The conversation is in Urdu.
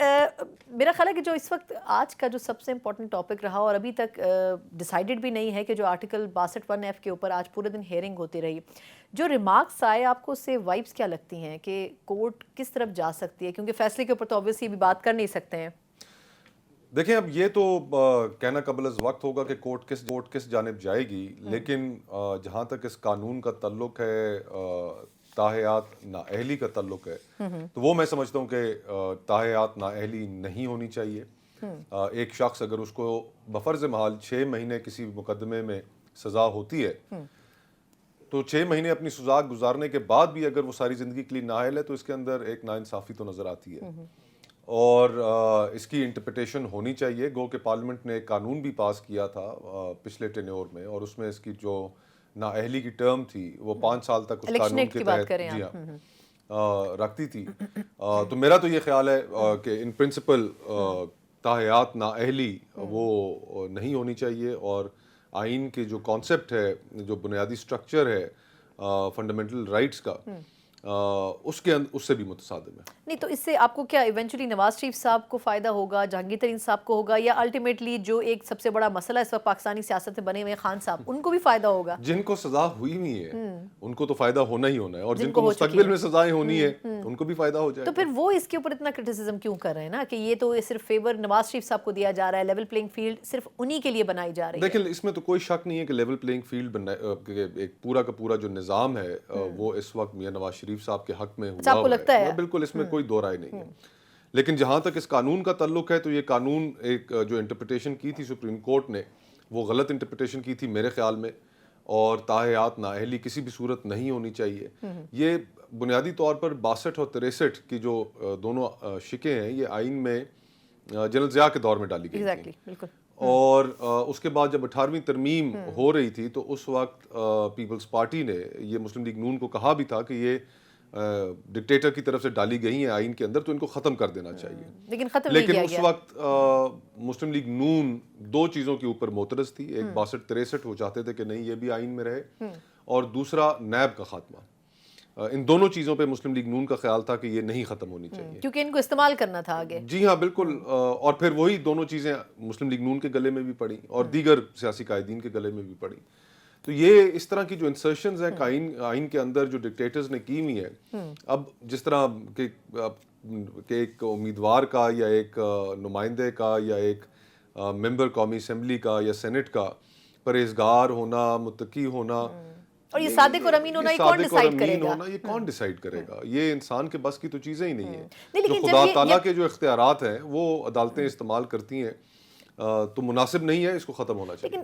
میرا خیال ہے کہ جو اس وقت آج کا جو سب سے امپورٹنٹ ٹاپک رہا اور ابھی تک ڈیسائیڈڈ بھی نہیں ہے کہ جو آرٹیکل 62(1)(f) کے اوپر آج پورے دن ہیئرنگ ہوتی رہی، جو ریمارکس آئے آپ کو اس سے وائبس کیا لگتی ہیں کہ کورٹ کس طرف جا سکتی ہے؟ کیونکہ فیصلے کے اوپر تو اوبویسلی بھی بات کر نہیں سکتے ہیں. دیکھیں اب یہ تو کہنا قبل از وقت ہوگا کہ کورٹ کس جانب جائے گی، لیکن جہاں تک اس قانون کا تعلق ہے، تاحیات نااہلی کا تعلق ہے، تو وہ میں سمجھتا ہوں کہ تاحیات نااہلی نہیں ہونی چاہیے. ایک شخص اگر اس کو بفرض محال 6 مہینے کسی مقدمے میں سزا ہوتی ہے تو 6 مہینے اپنی سزا گزارنے کے بعد بھی اگر وہ ساری زندگی کے لیے نااہل ہے تو اس کے اندر ایک ناانصافی تو نظر آتی ہے. اور اس کی انٹرپریٹیشن ہونی چاہیے. گو کہ پارلیمنٹ نے ایک قانون بھی پاس کیا تھا پچھلے ٹینیور میں، اور اس میں اس کی جو نااہلی کی ٹرم تھی وہ 5 سال تک اس قانون کے تحت جی ہاں رکھتی تھی. تو میرا تو یہ خیال ہے کہ ان پرنسپل تاحیات نااہلی وہ نہیں ہونی چاہیے، اور آئین کے جو کانسیپٹ ہے، جو بنیادی سٹرکچر ہے فنڈامنٹل رائٹس کا، اس سے بھی متصادم ہے. نہیں تو اس سے آپ کو کیا ایونچولی نواز شریف صاحب کو فائدہ ہوگا، جہانگیر ترین صاحب کو ہوگا، یا الٹیمیٹلی جو ایک سب سے بڑا مسئلہ اس وقت پاکستانی سیاست میں بنے ہوئے خان صاحب ان کو بھی فائدہ ہوگا؟ جن کو سزا ہوئی ہوئی ہے ان کو تو فائدہ ہونا ہی ہونا ہے، اور جن کو مستقبل میں سزائیں ہونی ہے ان کو بھی فائدہ ہو جائے تو گا. پھر وہ اس کے اوپر اتنا کرٹیسزم کیوں کر رہے ہیں نا کہ یہ تو صرف فیور نواز شریف صاحب کو دیا جا رہا ہے، لیول پلینگ فیلڈ صرف انہی کے لیے بنائی جا رہی ہے؟ دیکھیں اس میں تو کوئی شک نہیں ہے کہ لیول پلینگ فیلڈ ایک پورا کا پورا جو نظام ہے وہ اس وقت میاں نواز شریف صاحب کے حق میں ہوا ہوا ہے. بالکل اس میں کوئی دو رائے نہیں ہے. لیکن جہاں تک اس قانون کا تعلق ہے تو یہ قانون ایک جو انٹرپریٹیشن کی تھی سپریم کورٹ نے، وہ غلط انٹرپریٹیشن کی تھی میرے خیال میں، اور تاحیات نااہلی کسی بھی صورت نہیں ہونی چاہیے. یہ بنیادی طور پر 62 اور 63 کی جو دونوں شکیں ہیں یہ آئین میں جنرل ضیاء کے دور میں ڈالی گئی تھیں، اور اس کے بعد جب 18ویں ترمیم ہو رہی تھی تو اس وقت پیپلز پارٹی نے یہ مسلم لیگ نون کو کہا بھی تھا کہ یہ ڈکٹیٹر کی طرف سے ڈالی گئی ہیں آئین کے اندر تو ان کو ختم کر دینا چاہیے. لیکن اس وقت مسلم لیگ نون 2 چیزوں کے اوپر معترض تھی. ایک 62-63 وہ چاہتے تھے کہ نہیں یہ بھی آئین میں رہے، اور دوسرا نیب کا خاتمہ. ان دونوں چیزوں پہ مسلم لیگ نون کا خیال تھا کہ یہ نہیں ختم ہونی چاہیے، کیونکہ ان کو استعمال کرنا تھا آگے. جی ہاں بالکل. اور پھر وہی دونوں چیزیں مسلم لیگ نون کے گلے میں بھی پڑی اور دیگر سیاسی قائدین کے گلے میں بھی پڑی. تو یہ اس طرح کی جو انسرشنز ہیں آئین کے اندر جو ڈکٹیٹرز نے کی ہوئی ہیں، اب جس طرح کہ ایک امیدوار کا یا ایک نمائندے کا یا ایک ممبر قومی اسمبلی کا یا سینٹ کا پرہیزگار ہونا، متقی ہونا، اور یہ صادق اور امین ہونا، یہ کون ڈیسائیڈ کرے گا؟ یہ کون ڈیسائیڈ کرے گا؟ یہ انسان کے بس کی تو چیزیں ہی نہیں ہیں. جو خدا تعالیٰ کے جو اختیارات ہیں وہ عدالتیں استعمال کرتی ہیں تو مناسب نہیں ہے، اس کو ختم ہونا چاہیے.